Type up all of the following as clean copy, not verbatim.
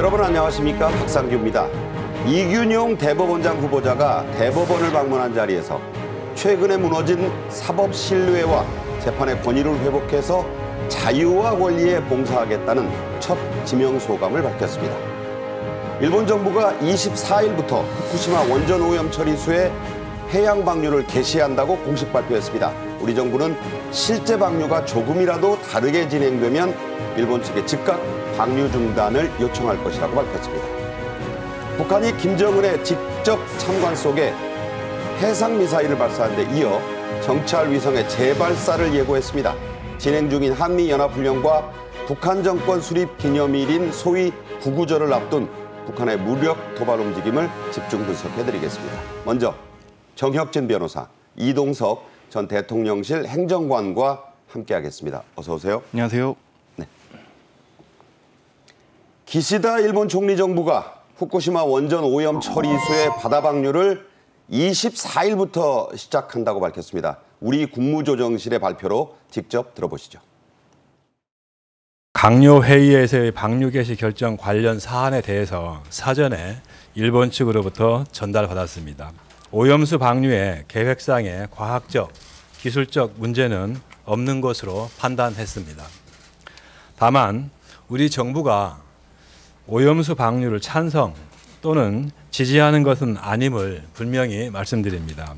여러분 안녕하십니까? 박상규입니다. 이균용 대법원장 후보자가 대법원을 방문한 자리에서 최근에 무너진 사법 신뢰와 재판의 권위를 회복해서 자유와 권리에 봉사하겠다는 첫 지명 소감을 밝혔습니다. 일본 정부가 24일부터 후쿠시마 원전 오염 처리수의 해양 방류를 개시한다고 공식 발표했습니다. 우리 정부는 실제 방류가 조금이라도 다르게 진행되면 일본 측에 즉각 방류 중단을 요청할 것이라고 밝혔습니다. 북한이 김정은의 직접 참관 속에 해상미사일을 발사한 데 이어 정찰 위성의 재발사를 예고했습니다. 진행 중인 한미연합훈련과 북한 정권 수립 기념일인 소위 구구절을 앞둔 북한의 무력 도발 움직임을 집중 분석해드리겠습니다. 먼저 정혁진 변호사, 이동석 전 대통령실 행정관과 함께하겠습니다. 어서 오세요. 안녕하세요. 네. 기시다 일본 총리 정부가 후쿠시마 원전 오염 처리수의 바다 방류를 24일부터 시작한다고 밝혔습니다. 우리 국무조정실의 발표로 직접 들어보시죠. 강요회의에서의 방류 개시 결정 관련 사안에 대해서 사전에 일본 측으로부터 전달받았습니다. 오염수 방류의 계획상의 과학적, 기술적 문제는 없는 것으로 판단했습니다. 다만 우리 정부가 오염수 방류를 찬성 또는 지지하는 것은 아님을 분명히 말씀드립니다.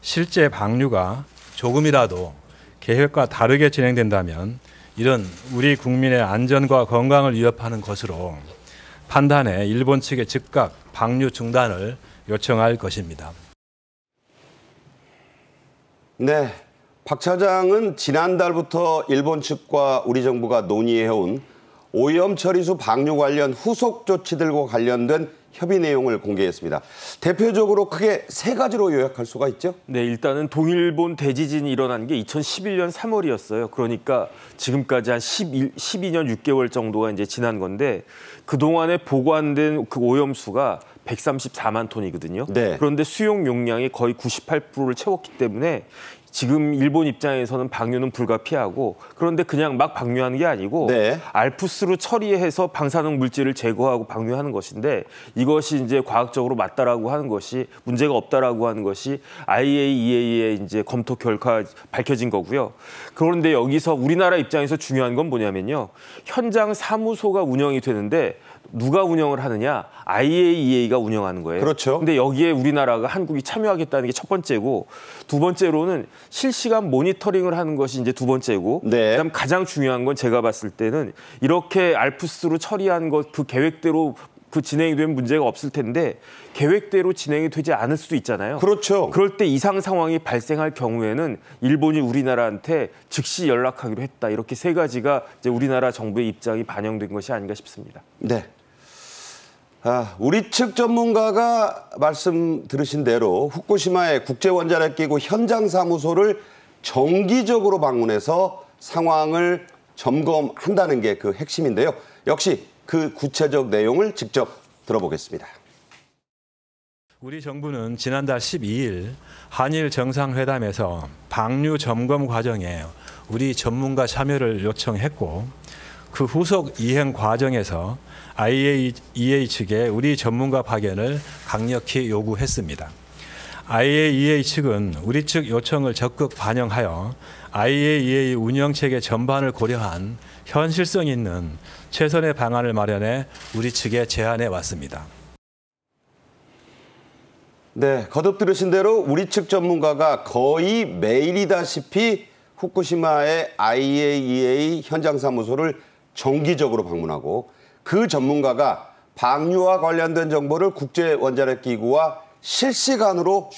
실제 방류가 조금이라도 계획과 다르게 진행된다면 이런 우리 국민의 안전과 건강을 위협하는 것으로 판단해 일본 측에 즉각 방류 중단을 요청할 것입니다. 네, 박 차장은 지난달부터 일본 측과 우리 정부가 논의해온 오염 처리수 방류 관련 후속 조치들과 관련된 협의 내용을 공개했습니다. 대표적으로 크게 세 가지로 요약할 수가 있죠? 네, 일단은 동일본 대지진이 일어난 게 2011년 3월이었어요. 그러니까 지금까지 한 12년 6개월 정도가 이제 지난 건데 그동안에 보관된 그 오염수가 134만 톤이거든요. 네. 그런데 수용 용량이 거의 98%를 채웠기 때문에 지금 일본 입장에서는 방류는 불가피하고 그런데 그냥 막 방류하는 게 아니고 네. 알프스로 처리해서 방사능 물질을 제거하고 방류하는 것인데 이것이 이제 과학적으로 맞다라고 하는 것이 문제가 없다라고 하는 것이 IAEA의 이제 검토 결과 밝혀진 거고요. 그런데 여기서 우리나라 입장에서 중요한 건 뭐냐면요. 현장 사무소가 운영이 되는데 누가 운영을 하느냐? IAEA가 운영하는 거예요. 그렇죠. 근데 여기에 우리나라가 한국이 참여하겠다는 게 첫 번째고 두 번째로는 실시간 모니터링을 하는 것이 이제 두 번째고 네. 그다음 가장 중요한 건 제가 봤을 때는 이렇게 알프스로 처리한 것 그 계획대로 그 진행이 되면 문제가 없을 텐데 계획대로 진행이 되지 않을 수도 있잖아요. 그렇죠. 그럴 때 이상 상황이 발생할 경우에는 일본이 우리나라한테 즉시 연락하기로 했다. 이렇게 세 가지가 이제 우리나라 정부의 입장이 반영된 것이 아닌가 싶습니다. 네. 우리 측 전문가가 말씀 들으신 대로 후쿠시마의 국제원자력기구 현장 사무소를 정기적으로 방문해서 상황을 점검한다는 게 그 핵심인데요. 역시 그 구체적 내용을 직접 들어보겠습니다. 우리 정부는 지난달 12일 한일 정상회담에서 방류 점검 과정에 우리 전문가 참여를 요청했고 그 후속 이행 과정에서 IAEA 측에 우리 전문가 파견을 강력히 요구했습니다. IAEA 측은 우리 측 요청을 적극 반영하여 IAEA 운영체계 전반을 고려한 현실성 있는 최선의 방안을 마련해 우리 측에 제안해 왔습니다. 네, 거듭 들으신 대로 우리 측 전문가가 거의 매일이다시피 후쿠시마의 IAEA 현장 사무소를 정기적으로 방문하고 그 전문가가 방류와 관련된 정보를 국제원자력기구와 실시간으로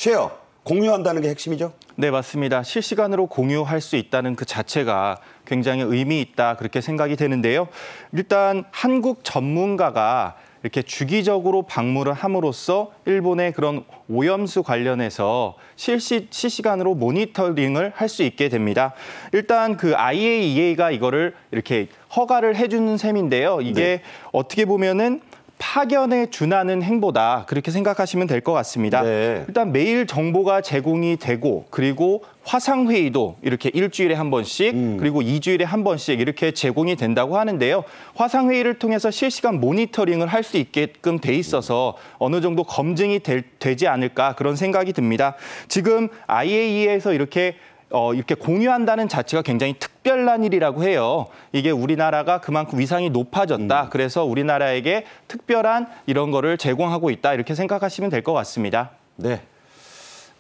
공유한다는 게 핵심이죠? 네, 맞습니다. 실시간으로 공유할 수 있다는 그 자체가 굉장히 의미 있다 그렇게 생각이 되는데요. 일단 한국 전문가가 이렇게 주기적으로 방문을 함으로써 일본의 그런 오염수 관련해서 실시간으로 모니터링을 할 수 있게 됩니다. 일단 그 IAEA가 이거를 이렇게 허가를 해주는 셈인데요. 이게 네. 어떻게 보면은 파견에 준하는 행보다 그렇게 생각하시면 될 것 같습니다. 네. 일단 매일 정보가 제공이 되고 그리고 화상회의도 이렇게 일주일에 한 번씩 그리고 2주일에 한 번씩 이렇게 제공이 된다고 하는데요. 화상회의를 통해서 실시간 모니터링을 할 수 있게끔 돼 있어서 어느 정도 검증이 되지 않을까 그런 생각이 듭니다. 지금 IAEA에서 이렇게 공유한다는 자체가 굉장히 특별한 일이라고 해요. 이게 우리나라가 그만큼 위상이 높아졌다. 그래서 우리나라에게 특별한 이런 거를 제공하고 있다. 이렇게 생각하시면 될 것 같습니다. 네.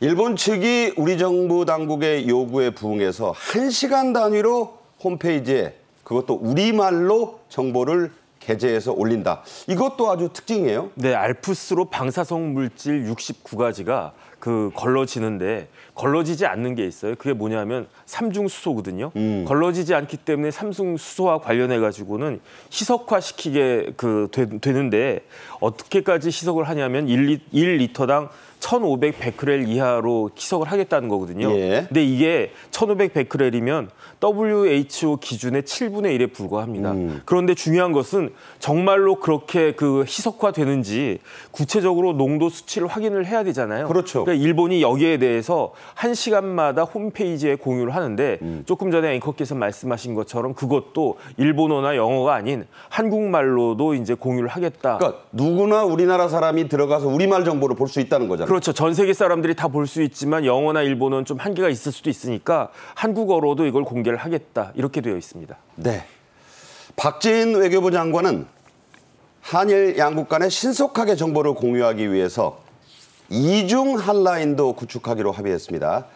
일본 측이 우리 정부 당국의 요구에 부응해서 1시간 단위로 홈페이지에 그것도 우리말로 정보를 게재해서 올린다. 이것도 아주 특징이에요. 네, 알프스로 방사성 물질 69가지가 걸러지는데 걸러지지 않는 게 있어요. 그게 뭐냐면 삼중수소거든요. 걸러지지 않기 때문에 삼중수소와 관련해 가지고는 희석화시키게 되는데 어떻게까지 희석을 하냐면 1리터당 1,500 베크렐 이하로 희석을 하겠다는 거거든요. 예. 근데 이게 1,500 베크렐이면 WHO 기준의 7분의 1에 불과합니다. 그런데 중요한 것은 정말로 그렇게 희석화되는지 구체적으로 농도 수치를 확인을 해야 되잖아요. 그렇죠. 그러니까 일본이 여기에 대해서 1시간마다 홈페이지에 공유를 하는데 조금 전에 앵커께서 말씀하신 것처럼 그것도 일본어나 영어가 아닌 한국말로도 이제 공유를 하겠다. 그러니까 누구나 우리나라 사람이 들어가서 우리말 정보를 볼 수 있다는 거잖아요. 그렇죠. 전 세계 사람들이 다 볼 수 있지만 영어나 일본어는 좀 한계가 있을 수도 있으니까 한국어로도 이걸 공개를 하겠다. 이렇게 되어 있습니다. 네. 박진 외교부 장관은 한일 양국 간에 신속하게 정보를 공유하기 위해서 이중 한라인도 구축하기로 합의했습니다.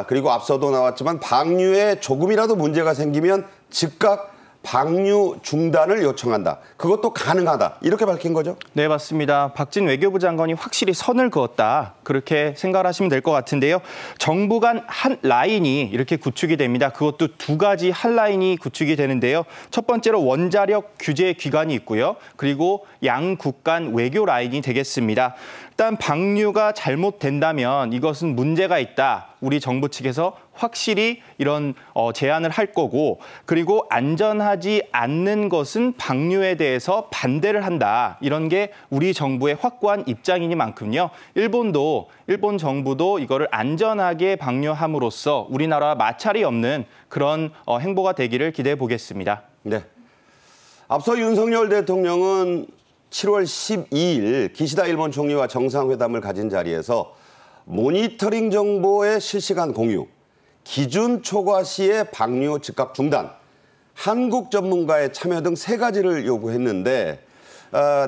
그리고 앞서도 나왔지만 방류에 조금이라도 문제가 생기면 즉각 방류 중단을 요청한다. 그것도 가능하다. 이렇게 밝힌 거죠? 네, 맞습니다. 박진 외교부 장관이 확실히 선을 그었다. 그렇게 생각을 하시면 될 것 같은데요. 정부 간 한 라인이 이렇게 구축이 됩니다. 그것도 2가지 한 라인이 구축이 되는데요. 첫 번째로 원자력 규제 기관이 있고요. 그리고 양국 간 외교 라인이 되겠습니다. 일단 방류가 잘못된다면 이것은 문제가 있다. 우리 정부 측에서 확실히 이런 제안을 할 거고 그리고 안전하지 않는 것은 방류에 대해서 반대를 한다. 이런 게 우리 정부의 확고한 입장이니만큼요. 일본 정부도 이거를 안전하게 방류함으로써 우리나라와 마찰이 없는 그런 행보가 되기를 기대해 보겠습니다. 네. 앞서 윤석열 대통령은 7월 12일 기시다 일본 총리와 정상회담을 가진 자리에서 모니터링 정보의 실시간 공유, 기준 초과 시의 방류 즉각 중단, 한국 전문가의 참여 등 3가지를 요구했는데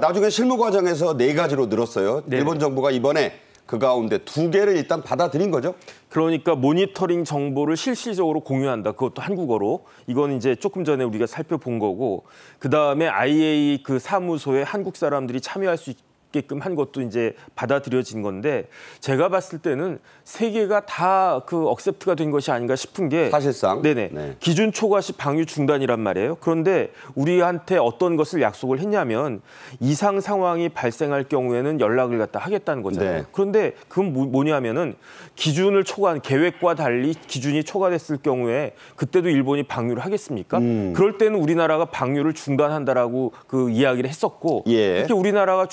나중에 실무 과정에서 4가지로 늘었어요. 네. 일본 정부가 이번에 그 가운데 2개를 일단 받아들인 거죠. 그러니까 모니터링 정보를 실시적으로 공유한다. 그것도 한국어로. 이건 이제 조금 전에 우리가 살펴본 거고 그다음에 IAEA 사무소에 한국 사람들이 참여할 수 있게끔 한 것도 이제 받아들여진 건데 제가 봤을 때는 3개가 다 억셉트가 된 것이 아닌가 싶은 게 사실상. 네네. 네. 기준 초과시 방류 중단이란 말이에요. 그런데 우리한테 어떤 것을 약속을 했냐면 이상 상황이 발생할 경우에는 연락을 갖다 하겠다는 거잖아요. 네. 그런데 그건 뭐냐면은 기준을 초과한 계획과 달리 기준이 초과됐을 경우에 그때도 일본이 방류를 하겠습니까? 그럴 때는 우리나라가 방류를 중단한다라고 이야기를 했었고 예. 이렇게 우리나라가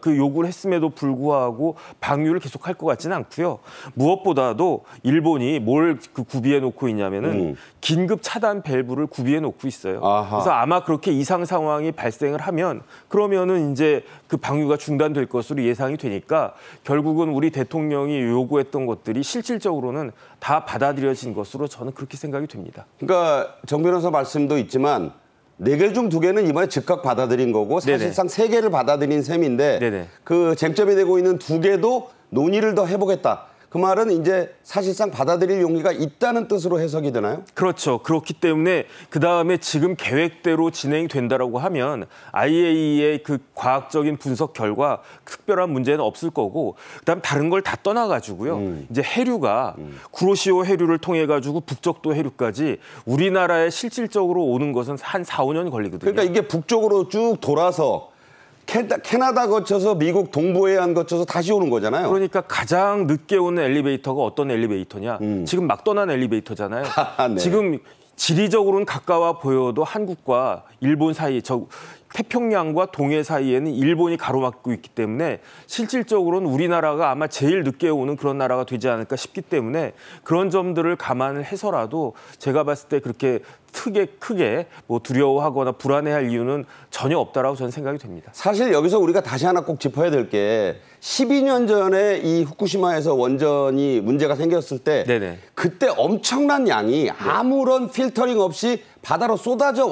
요구를 했음에도 불구하고 방류를 계속할 것 같지는 않고요. 무엇보다도 일본이 뭘 구비해 놓고 있냐면은 긴급 차단 밸브를 구비해 놓고 있어요. 아하. 그래서 아마 그렇게 이상 상황이 발생을 하면 그러면은 이제 방류가 중단될 것으로 예상이 되니까 결국은 우리 대통령이 요구했던 것들이 실질적으로는 다 받아들여진 것으로 저는 그렇게 생각이 됩니다. 그러니까 정 변호사 말씀도 있지만 4개 중 2개는 이번에 즉각 받아들인 거고 사실상 3개를 받아들인 셈인데 네네. 쟁점이 되고 있는 2개도 논의를 더 해보겠다. 그 말은 이제 사실상 받아들일 용의가 있다는 뜻으로 해석이 되나요? 그렇죠. 그렇기 때문에 그다음에 지금 계획대로 진행된다라고 하면 IAEA의 과학적인 분석 결과 특별한 문제는 없을 거고 그다음 다른 걸 다 떠나가지고요. 이제 해류가 구로시오 해류를 통해 가지고 북적도 해류까지 우리나라에 실질적으로 오는 것은 한 4, 5년 걸리거든요. 그러니까 이게 북쪽으로 쭉 돌아서 캐나다 거쳐서 미국 동부해안 거쳐서 다시 오는 거잖아요. 그러니까 가장 늦게 오는 엘리베이터가 어떤 엘리베이터냐. 지금 막 떠난 엘리베이터잖아요. 네. 지금 지리적으로는 가까워 보여도 한국과 일본 사이 태평양과 동해 사이에는 일본이 가로막고 있기 때문에 실질적으로는 우리나라가 아마 제일 늦게 오는 그런 나라가 되지 않을까 싶기 때문에 그런 점들을 감안을 해서라도 제가 봤을 때 그렇게 크게 뭐 두려워하거나 불안해할 이유는 전혀 없다라고 저는 생각이 됩니다. 사실 여기서 우리가 다시 하나 꼭 짚어야 될 게 12년 전에 이 후쿠시마에서 원전이 문제가 생겼을 때 네네. 그때 엄청난 양이 아무런 필터링 없이 바다로 쏟아져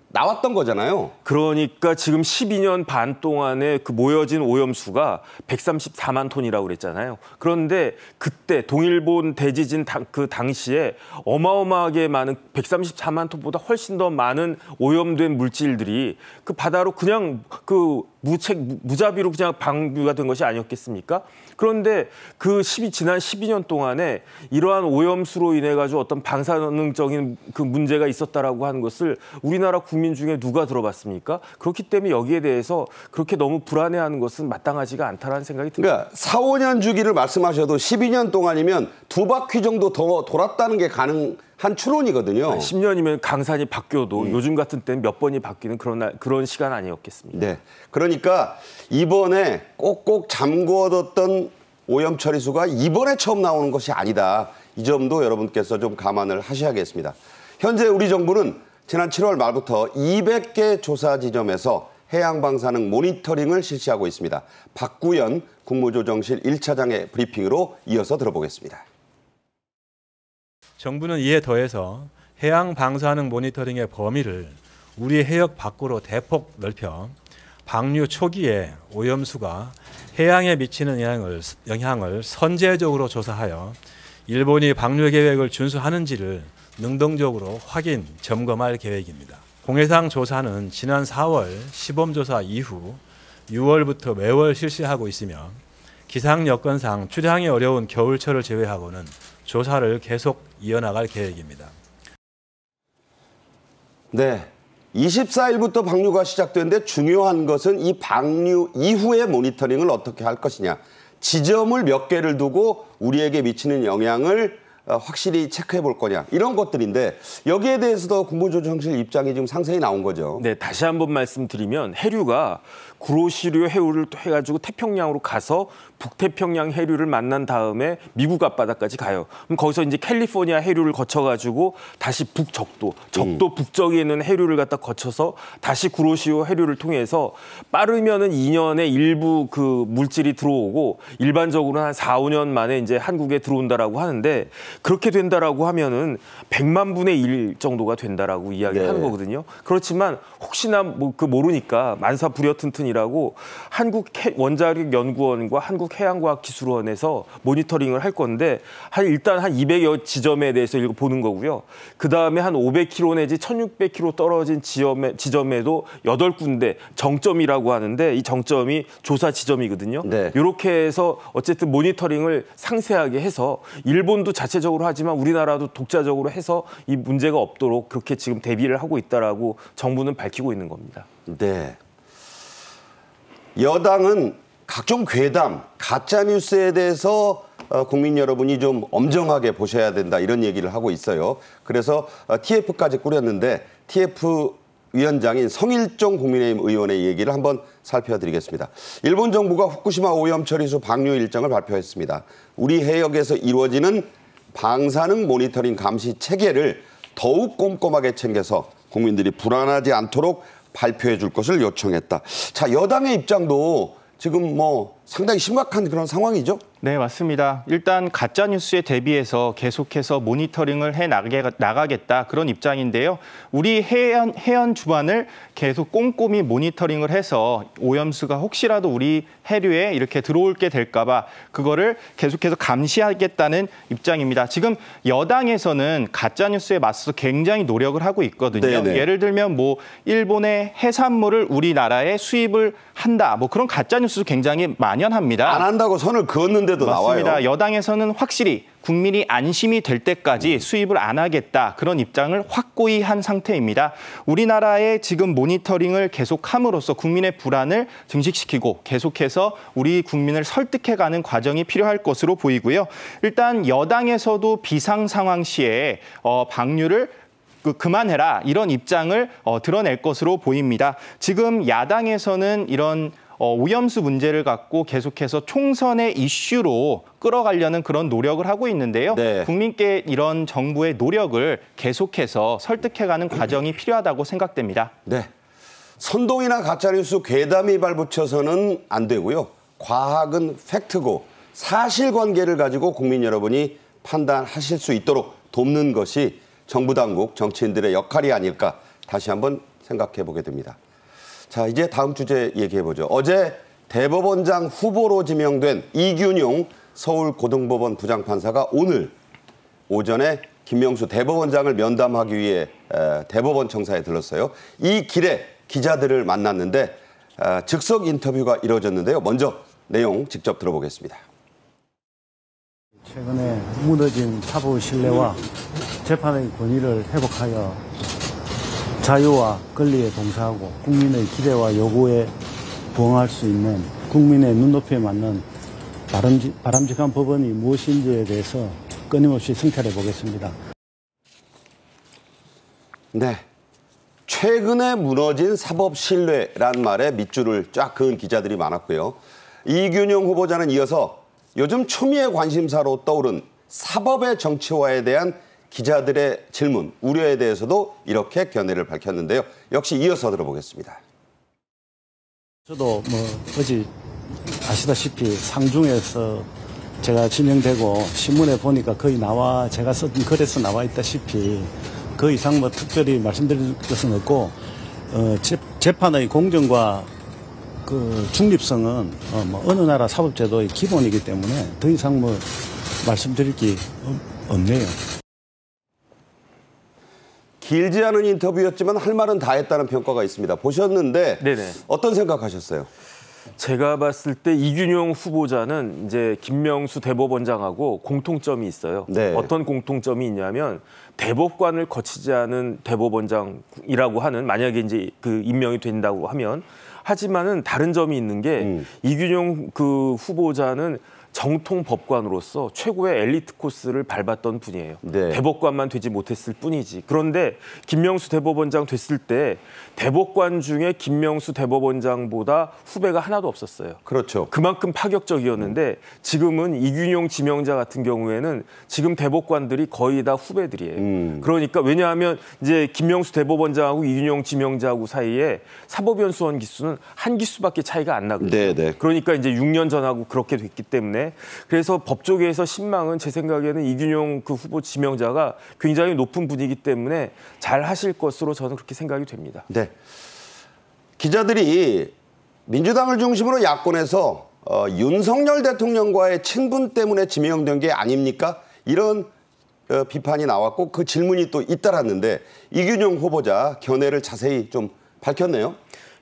나왔던 거잖아요. 그러니까 지금 12년 반 동안에 그 모여진 오염수가 134만 톤이라고 그랬잖아요. 그런데 그때 동일본 대지진 그 당시에 어마어마하게 많은 134만 톤보다 훨씬 더 많은 오염된 물질들이 그 바다로 그냥 그 무자비로 그냥 방류가 된 것이 아니었겠습니까? 그런데 지난 12년 동안에 이러한 오염수로 인해 가지고 어떤 방사능적인 그 문제가 있었다라고 하는 것을 우리나라 국민 중에 누가 들어봤습니까? 그렇기 때문에 여기에 대해서 그렇게 너무 불안해하는 것은 마땅하지가 않다라는 생각이 듭니다. 그러니까 4, 5년 주기를 말씀하셔도 12년 동안이면 2바퀴 정도 더 돌았다는 게 가능한 추론이거든요. 10년이면 강산이 바뀌어도 요즘 같은 때는 몇 번이 바뀌는 그런 시간 아니었겠습니까? 네. 그러니까 이번에 꼭꼭 잠궈뒀던 오염 처리수가 이번에 처음 나오는 것이 아니다. 이 점도 여러분께서 좀 감안을 하셔야겠습니다. 현재 우리 정부는 지난 7월 말부터 200개 조사 지점에서 해양 방사능 모니터링을 실시하고 있습니다. 박구연 국무조정실 1차장의 브리핑으로 이어서 들어보겠습니다. 정부는 이에 더해서 해양 방사능 모니터링의 범위를 우리 해역 밖으로 대폭 넓혀 방류 초기에 오염수가 해양에 미치는 영향을 선제적으로 조사하여 일본이 방류 계획을 준수하는지를 능동적으로 확인, 점검할 계획입니다. 공해상 조사는 지난 4월 시범조사 이후 6월부터 매월 실시하고 있으며 기상 여건상 출항이 어려운 겨울철을 제외하고는 조사를 계속 이어나갈 계획입니다. 네, 24일부터 방류가 시작되는데 중요한 것은 이 방류 이후의 모니터링을 어떻게 할 것이냐. 지점을 몇 개를 두고 우리에게 미치는 영향을 확실히 체크해 볼 거냐. 이런 것들인데 여기에 대해서도 국무조정실 입장이 지금 상세히 나온 거죠. 네, 다시 한번 말씀드리면 해류가 구로시류 해류를 또 해가지고 태평양으로 가서 북태평양 해류를 만난 다음에 미국 앞바다까지 가요. 그럼 거기서 이제 캘리포니아 해류를 거쳐가지고 다시 북적도 북쪽에 있는 해류를 갖다 거쳐서 다시 구로시류 해류를 통해서 빠르면은 2년에 일부 그 물질이 들어오고 일반적으로는 한 4, 5년 만에 이제 한국에 들어온다라고 하는데 그렇게 된다라고 하면은 100만 분의 1 정도가 된다라고 이야기하는 거거든요. 그렇지만 혹시나 모르니까 만사부려튼튼이라고 한국 원자력연구원과 한국해양과학기술원에서 모니터링을 할 건데 일단 한 200여 지점에 대해서 보는 거고요. 그 다음에 한 500km 내지 1600km 떨어진 지점에도 8군데 정점이라고 하는데 이 정점이 조사 지점이거든요. 네. 이렇게 해서 어쨌든 모니터링을 상세하게 해서 일본도 자체적으로 하지만 우리나라도 독자적으로 해서 이 문제가 없도록 그렇게 지금 대비를 하고 있다라고 정부는 밝히고 있는 겁니다. 네. 여당은 각종 괴담, 가짜뉴스에 대해서 국민 여러분이 좀 엄정하게 보셔야 된다 이런 얘기를 하고 있어요. 그래서 TF까지 꾸렸는데 TF 위원장인 성일종 국민의힘 의원의 얘기를 한번 살펴드리겠습니다. 일본 정부가 후쿠시마 오염 처리수 방류 일정을 발표했습니다. 우리 해역에서 이루어지는 방사능 모니터링 감시 체계를 더욱 꼼꼼하게 챙겨서 국민들이 불안하지 않도록 발표해 줄 것을 요청했다. 자, 여당의 입장도 지금 상당히 심각한 그런 상황이죠? 네, 맞습니다. 일단 가짜뉴스에 대비해서 계속해서 모니터링을 해 나가겠다 그런 입장인데요. 우리 해안 주변을 계속 꼼꼼히 모니터링을 해서 오염수가 혹시라도 우리 해류에 이렇게 들어올 게 될까 봐 그거를 계속해서 감시하겠다는 입장입니다. 지금 여당에서는 가짜뉴스에 맞서서 굉장히 노력을 하고 있거든요. 네네. 예를 들면 일본의 해산물을 우리나라에 수입을 한다. 그런 가짜뉴스도 굉장히 만연합니다. 안 한다고 선을 그었는데도 맞습니다. 나와요. 여당에서는 확실히 국민이 안심이 될 때까지 수입을 안 하겠다. 그런 입장을 확고히 한 상태입니다. 우리나라의 지금 모니터링을 계속함으로써 국민의 불안을 증식시키고 계속해서 우리 국민을 설득해가는 과정이 필요할 것으로 보이고요. 일단 여당에서도 비상 상황 시에 방류를 그만해라 이런 입장을 드러낼 것으로 보입니다. 지금 야당에서는 이런 오염수 문제를 갖고 계속해서 총선의 이슈로 끌어가려는 그런 노력을 하고 있는데요. 네. 국민께 이런 정부의 노력을 계속해서 설득해가는 과정이 필요하다고 생각됩니다. 네. 선동이나 가짜뉴스 괴담이 발붙여서는 안 되고요. 과학은 팩트고 사실관계를 가지고 국민 여러분이 판단하실 수 있도록 돕는 것이 정부 당국, 정치인들의 역할이 아닐까 다시 한번 생각해 보게 됩니다. 자, 이제 다음 주제 얘기해 보죠. 어제 대법원장 후보로 지명된 이균용 서울고등법원 부장판사가 오늘 오전에 김명수 대법원장을 면담하기 위해 대법원 청사에 들렀어요. 이 길에 기자들을 만났는데 즉석 인터뷰가 이루어졌는데요. 먼저 내용 직접 들어보겠습니다. 최근에 무너진 사법의 신뢰와 재판의 권위를 회복하여 자유와 권리에 동사하고 국민의 기대와 요구에 부응할 수 있는 국민의 눈높이에 맞는 바람직한 법원이 무엇인지에 대해서 끊임없이 성찰해 보겠습니다. 네. 최근에 무너진 사법 신뢰란 말에 밑줄을 쫙 그은 기자들이 많았고요. 이균용 후보자는 이어서 요즘 초미의 관심사로 떠오른 사법의 정치화에 대한 기자들의 질문, 우려에 대해서도 이렇게 견해를 밝혔는데요. 역시 이어서 들어보겠습니다. 저도 어제 아시다시피 상중에서 제가 지명되고 신문에 보니까 거의 제가 썼던 글에서 나와 있다시피 그 이상 특별히 말씀드릴 것은 없고 재판의 공정과 그 중립성은 어느 나라 사법제도의 기본이기 때문에 더 이상 말씀드릴 게 없네요. 길지 않은 인터뷰였지만 할 말은 다 했다는 평가가 있습니다. 보셨는데 네네. 어떤 생각하셨어요? 제가 봤을 때 이균용 후보자는 이제 김명수 대법원장하고 공통점이 있어요. 네. 어떤 공통점이 있냐면 대법관을 거치지 않은 대법원장이라고 하는, 만약에 이제 그 임명이 된다고 하면, 하지만은 다른 점이 있는 게 이균용 그 후보자는 정통 법관으로서 최고의 엘리트 코스를 밟았던 분이에요. 네. 대법관만 되지 못했을 뿐이지. 그런데 김명수 대법원장 됐을 때 대법관 중에 김명수 대법원장보다 후배가 하나도 없었어요. 그렇죠. 그만큼 파격적이었는데 지금은 이균용 지명자 같은 경우에는 지금 대법관들이 거의 다 후배들이에요. 그러니까 왜냐하면 이제 김명수 대법원장하고 이균용 지명자하고 사이에 사법연수원 기수는 한 기수밖에 차이가 안 나거든요. 네네. 그러니까 이제 6년 전하고 그렇게 됐기 때문에, 그래서 법조계에서 신망은 제 생각에는 이균용 그 후보 지명자가 굉장히 높은 분이기 때문에 잘 하실 것으로 저는 그렇게 생각이 됩니다. 네. 기자들이 민주당을 중심으로 야권에서 윤석열 대통령과의 친분 때문에 지명된 게 아닙니까? 이런 비판이 나왔고 그 질문이 또 잇따랐는데 이균용 후보자 견해를 자세히 좀 밝혔네요.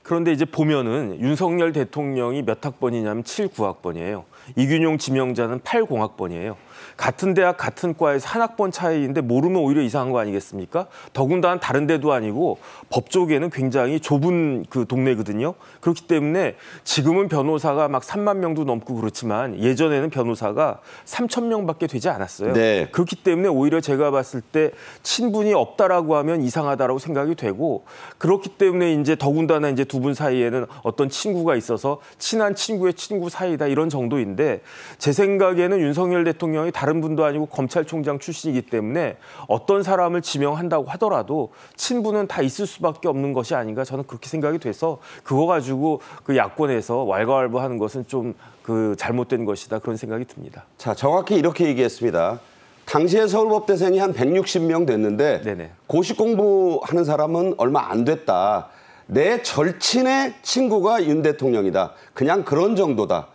그런데 이제 보면은 윤석열 대통령이 몇 학번이냐면 79학번이에요. 이균용 지명자는 80학번이에요. 같은 대학 같은 과에서 한 학번 차이인데 모르면 오히려 이상한 거 아니겠습니까? 더군다나 다른 데도 아니고 법조계는 굉장히 좁은 그 동네거든요. 그렇기 때문에 지금은 변호사가 막 3만 명도 넘고 그렇지만 예전에는 변호사가 3천 명밖에 되지 않았어요. 네. 그렇기 때문에 오히려 제가 봤을 때 친분이 없다라고 하면 이상하다라고 생각이 되고, 그렇기 때문에 이제 더군다나 이제 두 분 사이에는 어떤 친구가 있어서 친한 친구의 친구 사이다 이런 정도인데, 제 생각에는 윤석열 대통령이 다른 분도 아니고 검찰총장 출신이기 때문에 어떤 사람을 지명한다고 하더라도 친분은 다 있을 수밖에 없는 것이 아닌가, 저는 그렇게 생각이 돼서 그거 가지고 그 야권에서 왈가왈부하는 것은 좀 그 잘못된 것이다, 그런 생각이 듭니다. 자, 정확히 이렇게 얘기했습니다. 당시에 서울법대생이 한 160명 됐는데 네네. 고시 공부하는 사람은 얼마 안 됐다. 내 절친의 친구가 윤 대통령이다. 그냥 그런 정도다.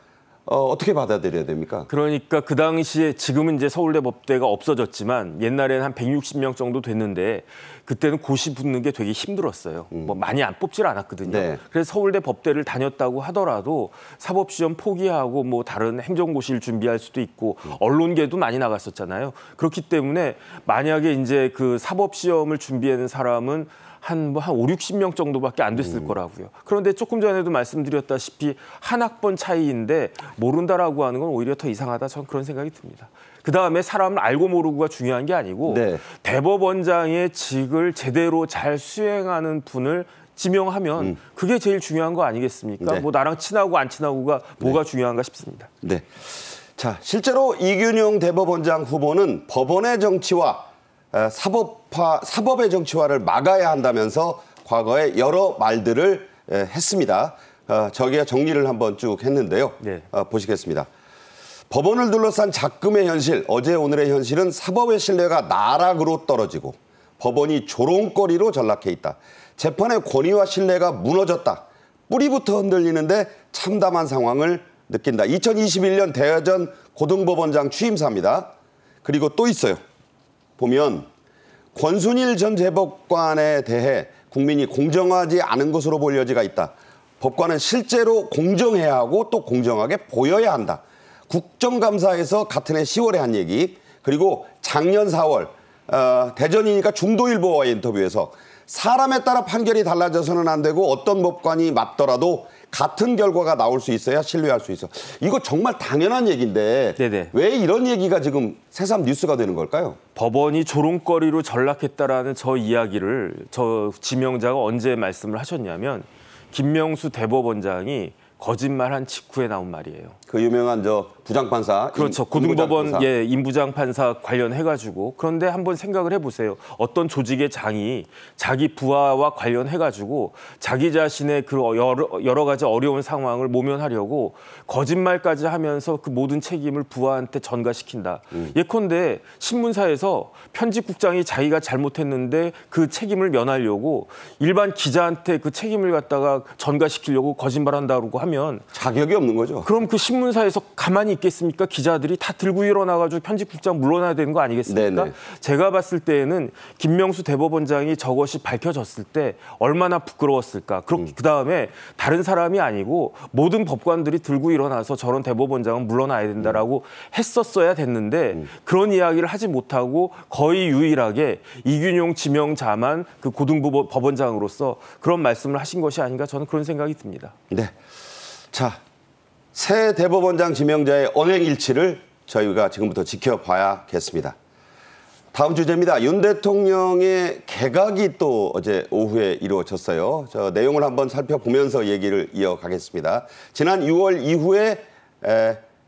어떻게 받아들여야 됩니까? 그러니까 그 당시에, 지금은 이제 서울대 법대가 없어졌지만 옛날에는 한 160명 정도 됐는데 그때는 고시 붙는 게 되게 힘들었어요. 뭐 많이 안 뽑질 않았거든요. 네. 그래서 서울대 법대를 다녔다고 하더라도 사법시험 포기하고 뭐 다른 행정고시를 준비할 수도 있고 언론계도 많이 나갔었잖아요. 그렇기 때문에 만약에 이제 그 사법시험을 준비하는 사람은 한 5, 60명 정도밖에 안 됐을 거라고요. 그런데 조금 전에도 말씀드렸다시피 한 학번 차이인데 모른다라고 하는 건 오히려 더 이상하다, 저는 그런 생각이 듭니다. 그다음에 사람을 알고 모르고가 중요한 게 아니고 네. 대법원장의 직을 제대로 잘 수행하는 분을 지명하면 그게 제일 중요한 거 아니겠습니까? 네. 뭐 나랑 친하고 안 친하고가 뭐가 중요한가 싶습니다. 네. 자, 실제로 이균용 대법원장 후보는 법원의 정치와 사법의 정치화를 막아야 한다면서 과거에 여러 말들을 했습니다. 저기에 정리를 한번 쭉 했는데요. 네. 보시겠습니다. 법원을 둘러싼 작금의 현실, 어제 오늘의 현실은 사법의 신뢰가 나락으로 떨어지고 법원이 조롱거리로 전락해 있다. 재판의 권위와 신뢰가 무너졌다. 뿌리부터 흔들리는데 참담한 상황을 느낀다. 2021년 대전 고등법원장 취임사입니다. 그리고 또 있어요. 보면 권순일 전 대법관에 대해 국민이 공정하지 않은 것으로 볼 여지가 있다. 법관은 실제로 공정해야 하고 또 공정하게 보여야 한다. 국정감사에서 같은 해 10월에 한 얘기, 그리고 작년 4월 대전이니까 중도일보와의 인터뷰에서 사람에 따라 판결이 달라져서는 안 되고 어떤 법관이 맞더라도 같은 결과가 나올 수 있어야 신뢰할 수 있어. 이거 정말 당연한 얘기인데 네네. 왜 이런 얘기가 지금 새삼 뉴스가 되는 걸까요? 법원이 조롱거리로 전락했다라는 저 이야기를 저 지명자가 언제 말씀을 하셨냐면 김명수 대법원장이 거짓말한 직후에 나온 말이에요. 그 유명한 저 부장판사. 그렇죠. 고등법원 임부장 판사 관련해가지고. 그런데 한번 생각을 해보세요. 어떤 조직의 장이 자기 부하와 관련해가지고 자기 자신의 그 여러 가지 어려운 상황을 모면하려고 거짓말까지 하면서 그 모든 책임을 부하한테 전가시킨다. 예컨대 신문사에서 편집국장이 자기가 잘못했는데 그 책임을 면하려고 일반 기자한테 그 책임을 갖다가 전가시키려고 거짓말한다고 하면 자격이 없는 거죠. 그럼 그 신문사에서 가만히 있겠습니까? 기자들이 다 들고 일어나가지고 편집국장 물러나야 되는 거 아니겠습니까? 네네. 제가 봤을 때에는 김명수 대법원장이 저것이 밝혀졌을 때 얼마나 부끄러웠을까. 그다음에 다른 사람이 아니고 모든 법관들이 들고 일어나서 저런 대법원장은 물러나야 된다라고 했었어야 됐는데 그런 이야기를 하지 못하고 거의 유일하게 이균용 지명자만 그 고등법원장으로서 그런 말씀을 하신 것이 아닌가 저는 그런 생각이 듭니다. 네. 자, 새 대법원장 지명자의 언행일치를 저희가 지금부터 지켜봐야겠습니다. 다음 주제입니다. 윤 대통령의 개각이 또 어제 오후에 이루어졌어요. 저 내용을 한번 살펴보면서 얘기를 이어가겠습니다. 지난 6월 이후에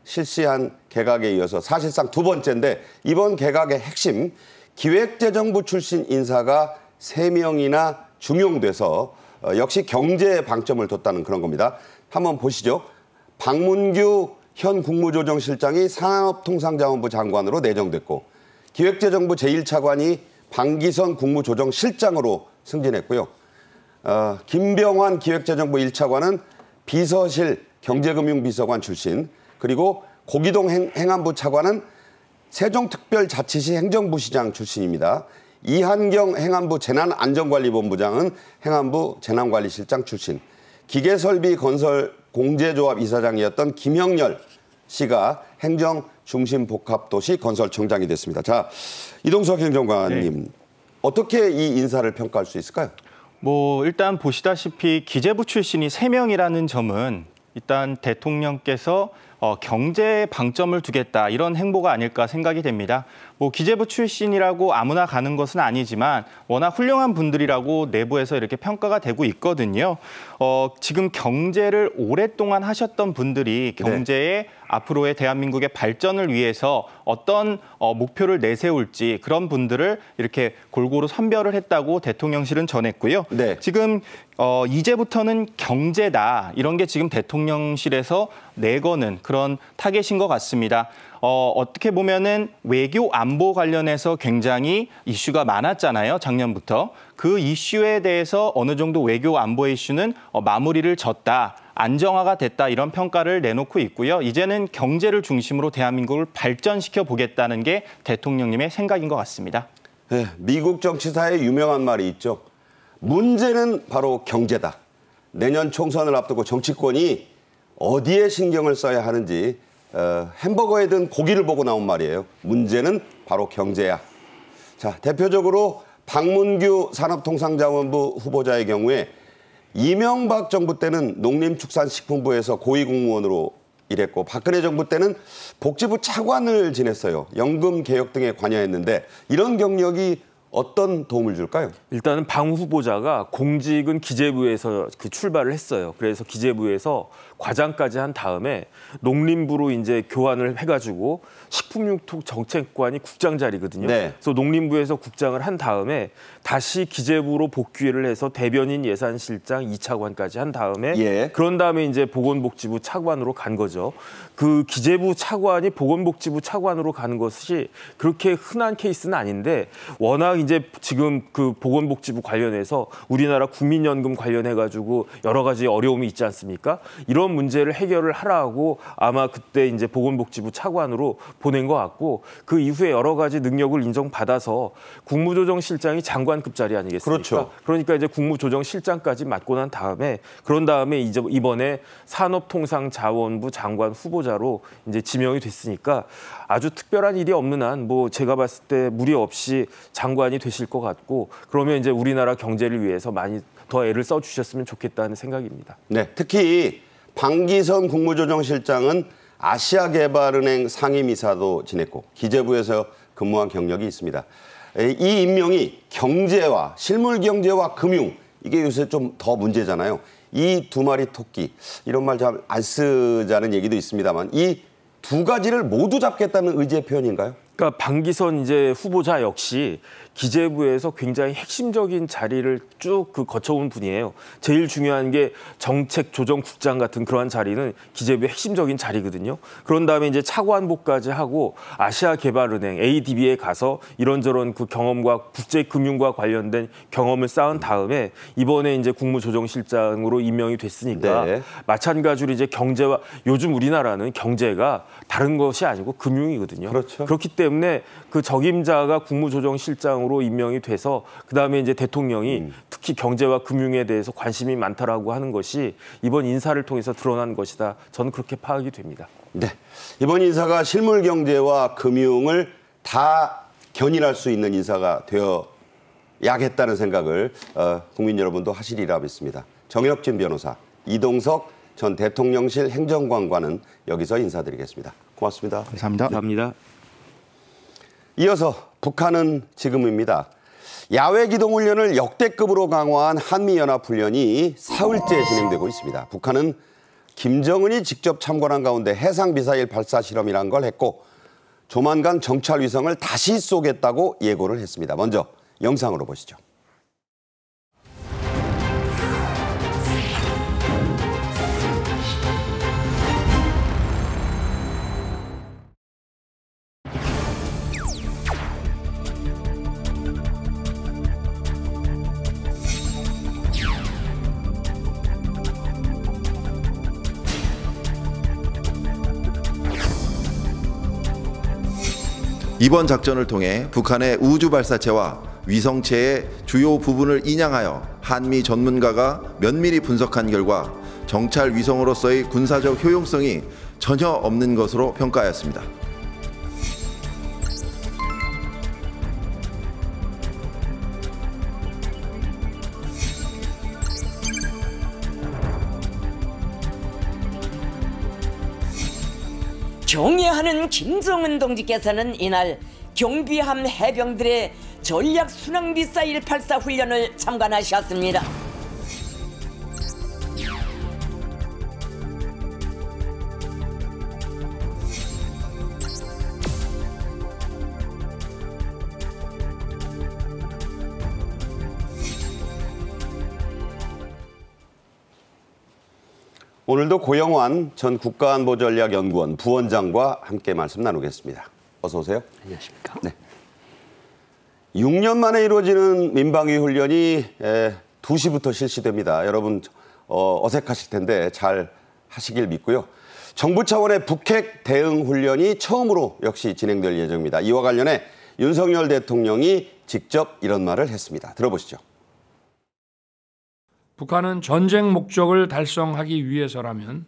실시한 개각에 이어서 사실상 두 번째인데 이번 개각의 핵심 기획재정부 출신 인사가 3명이나 중용돼서 역시 경제에 방점을 뒀다는 그런 겁니다. 한번 보시죠. 박문규 현 국무조정실장이 산업통상자원부 장관으로 내정됐고 기획재정부 제1차관이 방기선 국무조정실장으로 승진했고요. 김병환 기획재정부 1차관은 비서실 경제금융비서관 출신, 그리고 고기동 행안부 차관은 세종특별자치시 행정부시장 출신입니다. 이한경 행안부 재난안전관리본부장은 행안부 재난관리실장 출신, 기계설비건설 공제조합 이사장이었던 김형렬 씨가 행정중심복합도시 건설청장이 됐습니다. 자, 이동석 행정관님, 어떻게 이 인사를 평가할 수 있을까요? 뭐 일단 보시다시피 기재부 출신이 3명이라는 점은 일단 대통령께서 경제에 방점을 두겠다 이런 행보가 아닐까 생각이 됩니다. 뭐 기재부 출신이라고 아무나 가는 것은 아니지만 워낙 훌륭한 분들이라고 내부에서 이렇게 평가가 되고 있거든요. 지금 경제를 오랫동안 하셨던 분들이 경제에 앞으로의 대한민국의 발전을 위해서 어떤 목표를 내세울지 그런 분들을 이렇게 골고루 선별을 했다고 대통령실은 전했고요. 네. 지금 이제부터는 경제다 이런 게 지금 대통령실에서 내거는 그런 타겟인 것 같습니다. 어떻게 보면은 외교 안보 관련해서 굉장히 이슈가 많았잖아요, 작년부터. 그 이슈에 대해서 어느 정도 외교 안보의 이슈는 마무리를 졌다, 안정화가 됐다 이런 평가를 내놓고 있고요. 이제는 경제를 중심으로 대한민국을 발전시켜 보겠다는 게 대통령님의 생각인 것 같습니다. 네, 미국 정치사에 유명한 말이 있죠. 문제는 바로 경제다. 내년 총선을 앞두고 정치권이 어디에 신경을 써야 하는지 햄버거에 든 고기를 보고 나온 말이에요. 문제는 바로 경제야. 자, 대표적으로 박문규 산업통상자원부 후보자의 경우에 이명박 정부 때는 농림축산식품부에서 고위공무원으로 일했고 박근혜 정부 때는 복지부 차관을 지냈어요. 연금 개혁 등에 관여했는데 이런 경력이 어떤 도움을 줄까요? 일단은 방 후보자가 공직은 기재부에서 출발을 했어요. 그래서 기재부에서 과장까지 한 다음에 농림부로 이제 교환을 해가지고 식품융통정책관이 국장 자리거든요. 네. 그래서 농림부에서 국장을 한 다음에 다시 기재부로 복귀를 해서 대변인 예산실장 2차관까지 한 다음에 예. 그런 다음에 이제 보건복지부 차관으로 간 거죠. 그 기재부 차관이 보건복지부 차관으로 가는 것이 그렇게 흔한 케이스는 아닌데 워낙 이제 지금 그 보건복지부 관련해서 우리나라 국민연금 관련해가지고 여러 가지 어려움이 있지 않습니까? 이런 문제를 해결을 하라고 아마 그때 이제 보건복지부 차관으로 보낸 것 같고 그 이후에 여러 가지 능력을 인정받아서 국무조정실장이 장관급 자리 아니겠습니까? 그렇죠. 그러니까 이제 국무조정실장까지 맡고 난 다음에 그런 다음에 이제 이번에 산업통상자원부 장관 후보자로 이제 지명이 됐으니까 아주 특별한 일이 없는 한 뭐 제가 봤을 때 무리 없이 장관이 되실 것 같고 그러면 이제 우리나라 경제를 위해서 많이 더 애를 써주셨으면 좋겠다는 생각입니다. 네, 특히 방기선 국무조정실장은 아시아개발은행 상임이사도 지냈고 기재부에서 근무한 경력이 있습니다. 이 임명이 경제와 실물경제와 금융 이게 요새 좀 더 문제잖아요. 이 두 마리 토끼 이런 말 잘 안 쓰자는 얘기도 있습니다만 이 두 가지를 모두 잡겠다는 의지의 표현인가요? 그러니까 방기선 이제 후보자 역시 기재부에서 굉장히 핵심적인 자리를 쭉 거쳐온 분이에요. 제일 중요한 게 정책조정국장 같은 그러한 자리는 기재부의 핵심적인 자리거든요. 그런 다음에 이제 차관복까지 하고 아시아개발은행 ADB에 가서 이런저런 그 경험과 국제금융과 관련된 경험을 쌓은 다음에 이번에 이제 국무조정실장으로 임명이 됐으니까 네. 마찬가지로 이제 경제와 요즘 우리나라는 경제가 다른 것이 아니고 금융이거든요. 그렇죠. 그렇기 때문에 그 적임자가 국무조정실장으로 임명이 돼서 그다음에 이제 대통령이 특히 경제와 금융에 대해서 관심이 많다라고 하는 것이 이번 인사를 통해서 드러난 것이다. 저는 그렇게 파악이 됩니다. 네, 이번 인사가 실물 경제와 금융을 다 견인할 수 있는 인사가 되어야겠다는 생각을 국민 여러분도 하시리라 믿습니다. 정혁진 변호사, 이동석 전 대통령실 행정관과는 여기서 인사드리겠습니다. 고맙습니다. 감사합니다. 감사합니다. 이어서 북한은 지금입니다. 야외 기동 훈련을 역대급으로 강화한 한미연합훈련이 사흘째 진행되고 있습니다. 북한은 김정은이 직접 참관한 가운데 해상미사일 발사 실험이란 걸 했고 조만간 정찰 위성을 다시 쏘겠다고 예고를 했습니다. 먼저 영상으로 보시죠. 이번 작전을 통해 북한의 우주 발사체와 위성체의 주요 부분을 인양하여 한미 전문가가 면밀히 분석한 결과 정찰 위성으로서의 군사적 효용성이 전혀 없는 것으로 평가하였습니다. 경애하는 김정은 동지께서는 이날 경비함 해병들의 전략 순항 미사일 발사 훈련을 참관하셨습니다. 오늘도 고영환 전 국가안보전략연구원 부원장과 함께 말씀 나누겠습니다. 어서 오세요. 안녕하십니까. 네. 6년 만에 이루어지는 민방위 훈련이 2시부터 실시됩니다. 여러분 어색하실 텐데 잘 하시길 믿고요. 정부 차원의 북핵 대응 훈련이 처음으로 역시 진행될 예정입니다. 이와 관련해 윤석열 대통령이 직접 이런 말을 했습니다. 들어보시죠. 북한은 전쟁 목적을 달성하기 위해서라면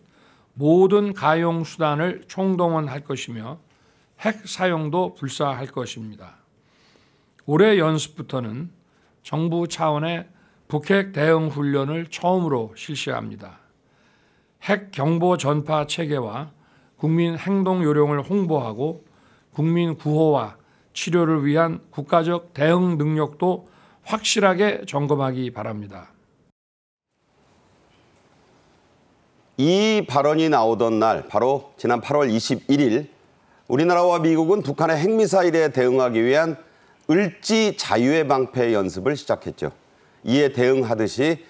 모든 가용 수단을 총동원할 것이며 핵 사용도 불사할 것입니다. 올해 연습부터는 정부 차원의 북핵 대응 훈련을 처음으로 실시합니다. 핵 경보 전파 체계와 국민 행동 요령을 홍보하고 국민 구호와 치료를 위한 국가적 대응 능력도 확실하게 점검하기 바랍니다. 이 발언이 나오던 날, 바로 지난 8월 21일 우리나라와 미국은 북한의 핵미사일에 대응하기 위한 을지 자유의 방패 연습을 시작했죠. 이에 대응하듯이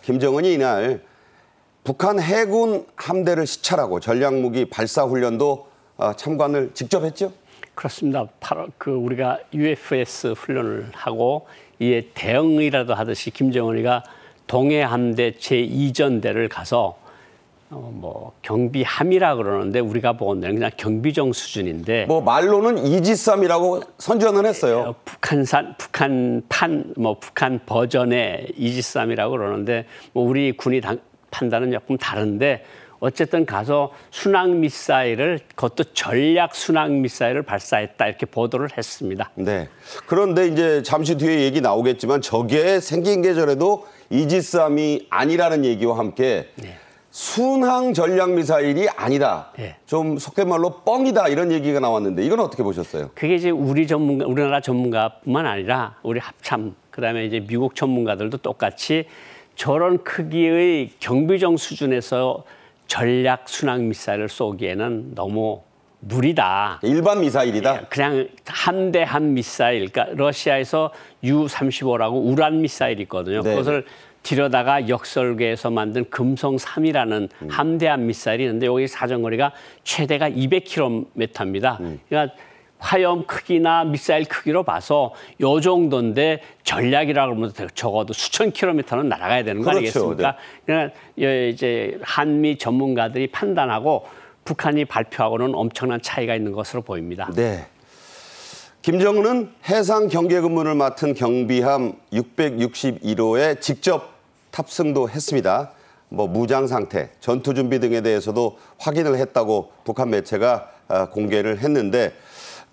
김정은이 이날 북한 해군 함대를 시찰하고 전략무기 발사 훈련도 참관을 직접 했죠. 그렇습니다. 우리가 UFS 훈련을 하고 이에 대응이라도 하듯이 김정은이가 동해함대 제2전대를 가서 경비함이라 그러는데 우리가 보건대는 그냥 경비정 수준인데 뭐 말로는 이지스함이라고 선전을 했어요. 북한 버전의 이지스함이라고 그러는데 우리 군이 판단은 조금 다른데 어쨌든 가서 순항미사일을 그것도 전략 순항미사일을 발사했다 이렇게 보도를 했습니다. 네. 그런데 이제 잠시 뒤에 얘기 나오겠지만 저게 생긴 게 전에도 이지스함이 아니라는 얘기와 함께 순항 전략 미사일이 아니다. 좀 속된 말로 뻥이다 이런 얘기가 나왔는데 이건 어떻게 보셨어요? 그게 이제 우리나라 전문가뿐만 아니라 우리 합참 그다음에 이제 미국 전문가들도 똑같이 저런 크기의 경비정 수준에서 전략 순항 미사일을 쏘기에는 너무 무리다. 일반 미사일이다? 그냥 함대함 미사일, 그러니까 러시아에서 U-35라고 우란 미사일이 있거든요. 네. 그것을 들여다가 역설계에서 만든 금성-3이라는 함대함 미사일이 있는데 여기 사정거리가 최대가 200km입니다. 그러니까 화염 크기나 미사일 크기로 봐서 요 정도인데 전략이라고 하면 적어도 수천 킬로미터는 날아가야 되는 거 아니겠습니까? 그러니까 이제 한미 전문가들이 판단하고 북한이 발표하고는 엄청난 차이가 있는 것으로 보입니다. 네. 김정은은 해상 경계 근무를 맡은 경비함 661호에 직접 탑승도 했습니다. 무장 상태, 전투 준비 등에 대해서도 확인을 했다고 북한 매체가 공개를 했는데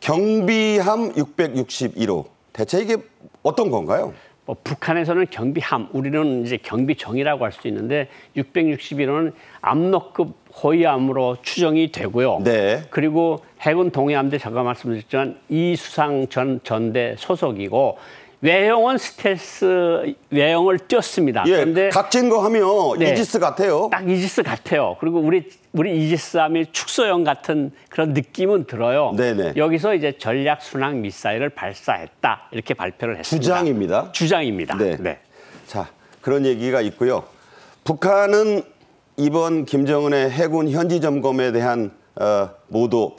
경비함 661호 대체 이게 어떤 건가요? 북한에서는 경비함, 우리는 이제 경비정이라고 할 수 있는데 661호는 압록급 호위함으로 추정이 되고요. 네. 그리고 해군 동해함대 제가 말씀드렸지만 이수상 전대 소속이고 외형은 스텔스 외형을 띄었습니다. 예, 그런데 각진 거 하면 이지스 같아요. 딱 이지스 같아요. 그리고 우리 이지스함이 축소형 같은 그런 느낌은 들어요. 네네. 여기서 이제 전략 순항 미사일을 발사했다 이렇게 발표를 했습니다. 주장입니다. 주장입니다. 네. 네. 자, 그런 얘기가 있고요. 북한은 이번 김정은의 해군 현지 점검에 대한 보도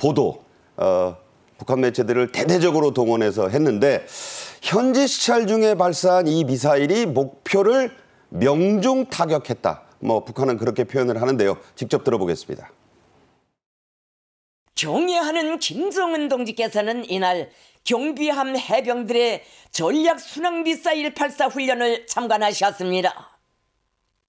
북한 매체들을 대대적으로 동원해서 했는데 현지 시찰 중에 발사한 이 미사일이 목표를 명중 타격했다. 북한은 그렇게 표현을 하는데요. 직접 들어보겠습니다. 경애하는 김정은 동지께서는 이날 경비함 해병들의 전략 순항 미사일 발사 훈련을 참관하셨습니다.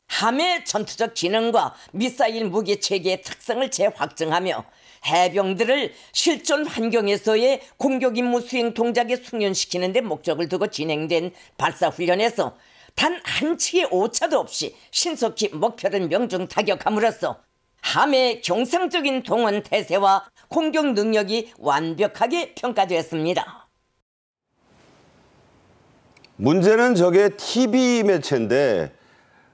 함의 전투적 기능과 미사일 무기 체계의 특성을 재확증하며 해병들을 실전 환경에서의 공격 임무 수행 동작에 숙련시키는 데 목적을 두고 진행된 발사 훈련에서 단 한 치의 오차도 없이 신속히 목표를 명중 타격함으로써 함의 경상적인 동원 태세와 공격 능력이 완벽하게 평가됐습니다. 문제는 저게 TV 매체인데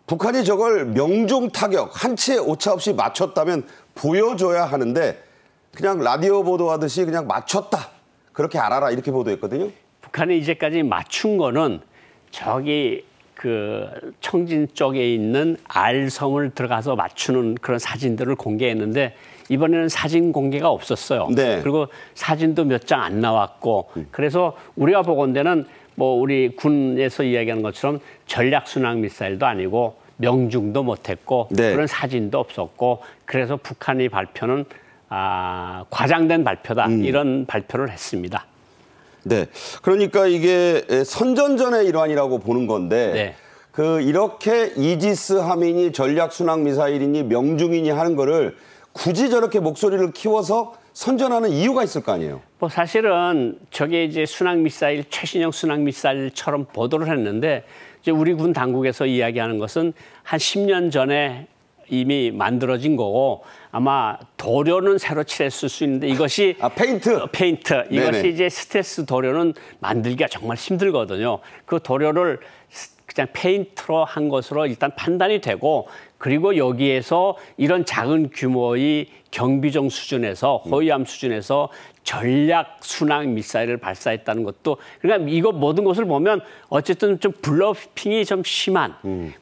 북한이 저걸 명중 타격, 한 치의 오차 없이 맞췄다면 보여줘야 하는데 그냥 라디오 보도하듯이 그냥 맞췄다. 그렇게 알아라 이렇게 보도했거든요. 북한이 이제까지 맞춘 거는 저기 그 청진 쪽에 있는 R섬을 들어가서 맞추는 그런 사진들을 공개했는데 이번에는 사진 공개가 없었어요. 네. 그리고 사진도 몇 장 안 나왔고 그래서 우리가 보건대는 우리 군에서 이야기하는 것처럼 전략 순항 미사일도 아니고 명중도 못했고 네. 그런 사진도 없었고 그래서 북한이 발표는 과장된 발표다 이런 발표를 했습니다. 네, 그러니까 이게 선전전의 일환이라고 보는 건데 네. 이렇게 이지스 함이니 전략 순항 미사일이니 명중이니 하는 거를 굳이 저렇게 목소리를 키워서 선전하는 이유가 있을 거 아니에요? 사실은 저게 이제 순항 미사일 최신형 순항 미사일처럼 보도를 했는데 이제 우리 군 당국에서 이야기하는 것은 한 10년 전에 이미 만들어진 거고 아마 도료는 새로 칠했을 수 있는데 이것이 페인트. 이것이 네네. 이제 스텔스 도료는 만들기가 정말 힘들거든요. 그 도료를 그냥 페인트로 한 것으로 일단 판단이 되고 그리고 여기에서 이런 작은 규모의 경비정 수준에서 호위함 수준에서 전략 순항 미사일을 발사했다는 것도 그러니까 이거 모든 것을 보면 어쨌든 좀 블러핑이 좀 심한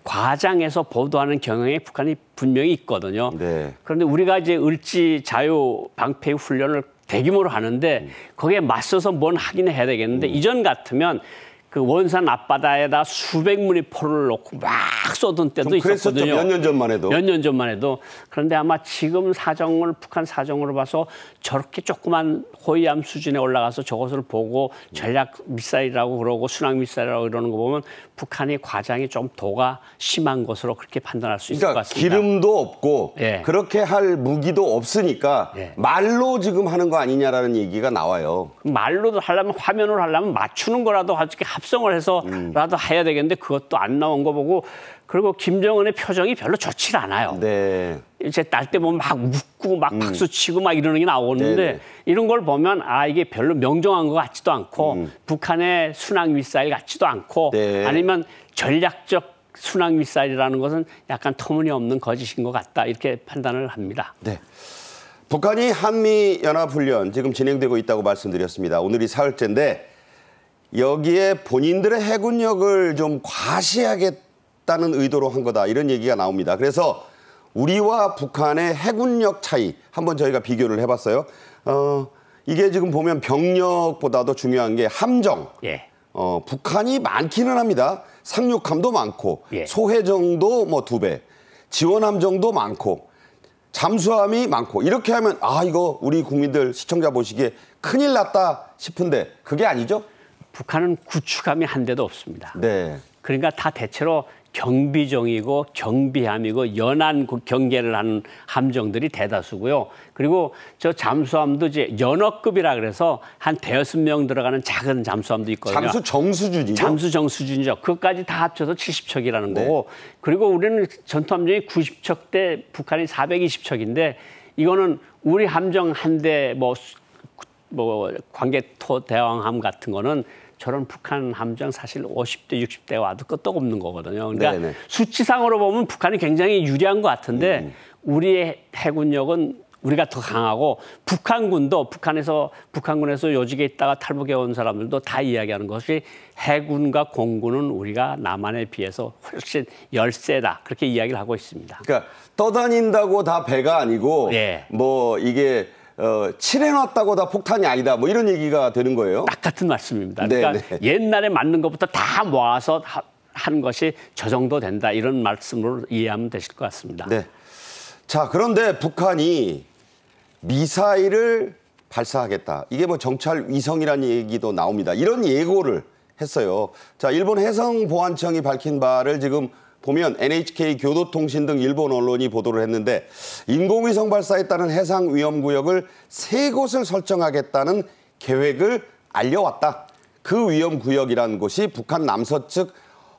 과장해서 보도하는 경향이 북한이 분명히 있거든요. 네. 그런데 우리가 이제 을지 자유 방패 훈련을 대규모로 하는데 거기에 맞서서 뭔 하긴 해야 되겠는데 이전 같으면 그 원산 앞바다에다 수백 문의 포를 놓고 막 쏘던 때도 있었거든요. 몇 년 전만 해도. 몇 년 전만 해도. 그런데 아마 지금 사정을 북한 사정으로 봐서 저렇게 조그만 호위함 수준에 올라가서 저것을 보고 전략 미사일이라고 그러고 순항 미사일이라고 이러는 거 보면 북한이 과장이 좀 도가 심한 것으로 그렇게 판단할 수 있을 것 그러니까 같습니다. 기름도 없고 예. 그렇게 할 무기도 없으니까 예. 말로 지금 하는 거 아니냐라는 얘기가 나와요. 말로도 하려면 화면으로 하려면 맞추는 거라도 어떻게 합성을 해서라도 해야 되겠는데 그것도 안 나온 거 보고 그리고 김정은의 표정이 별로 좋지 않아요. 네. 이제 딸 때 보면 막 웃고 막 박수 치고 막 이러는 게 나오는데 네네. 이런 걸 보면 아 이게 별로 명정한 것 같지도 않고 북한의 순항 미사일 같지도 않고 네. 아니면 전략적 순항 미사일이라는 것은 약간 터무니없는 거짓인 것 같다 이렇게 판단을 합니다. 네. 북한이 한미연합훈련 지금 진행되고 있다고 말씀드렸습니다. 오늘이 사흘째인데 여기에 본인들의 해군력을 좀 과시하겠다는 의도로 한 거다 이런 얘기가 나옵니다. 그래서 우리와 북한의 해군력 차이 한번 저희가 비교를 해봤어요. 이게 지금 보면 병력보다도 중요한 게 함정. 예. 북한이 많기는 합니다. 상륙함도 많고 예. 소해정도 뭐 2배, 지원함정도 많고 잠수함이 많고 이렇게 하면 아 이거 우리 국민들 시청자 보시기에 큰일 났다 싶은데 그게 아니죠? 북한은 구축함이 한 대도 없습니다. 네. 그러니까 다 대체로 경비정이고 경비함이고 연안 경계를 하는 함정들이 대다수고요. 그리고 저 잠수함도 이제 연어급이라 그래서 한 5명 들어가는 작은 잠수함도 있거든요. 잠수 정수준이죠? 잠수정 수준이죠. 그것까지 다 합쳐서 70척이라는 거고. 그리고 우리는 전투함정이 90척대 북한이 420척인데 이거는 우리 함정 한 대 뭐 광개토 대왕함 같은 거는 저런 북한 함정 사실 50대, 60대 와도 끄떡없는 거거든요. 그러니까 네네. 수치상으로 보면 북한이 굉장히 유리한 것 같은데 우리의 해군력은 우리가 더 강하고 북한군에서 요직에 있다가 탈북해 온 사람들도 다 이야기하는 것이 해군과 공군은 우리가 남한에 비해서 훨씬 열세다 그렇게 이야기를 하고 있습니다. 그러니까 떠다닌다고 다 배가 아니고 예. 뭐 이게 칠해놨다고 다 폭탄이 아니다 뭐 이런 얘기가 되는 거예요. 딱 같은 말씀입니다. 그러니까 네네. 옛날에 맞는 것부터 다 모아서 한 것이 저 정도 된다 이런 말씀으로 이해하면 되실 것 같습니다. 네. 자, 그런데 북한이 미사일을 발사하겠다. 이게 뭐 정찰 위성이라는 얘기도 나옵니다. 이런 예고를 했어요. 자, 일본 해상보안청이 밝힌 바를 지금 보면 NHK, 교도통신 등 일본 언론이 보도를 했는데 인공위성 발사에 따른 해상 위험구역을 3곳을 설정하겠다는 계획을 알려왔다. 그 위험구역이라는 곳이 북한 남서측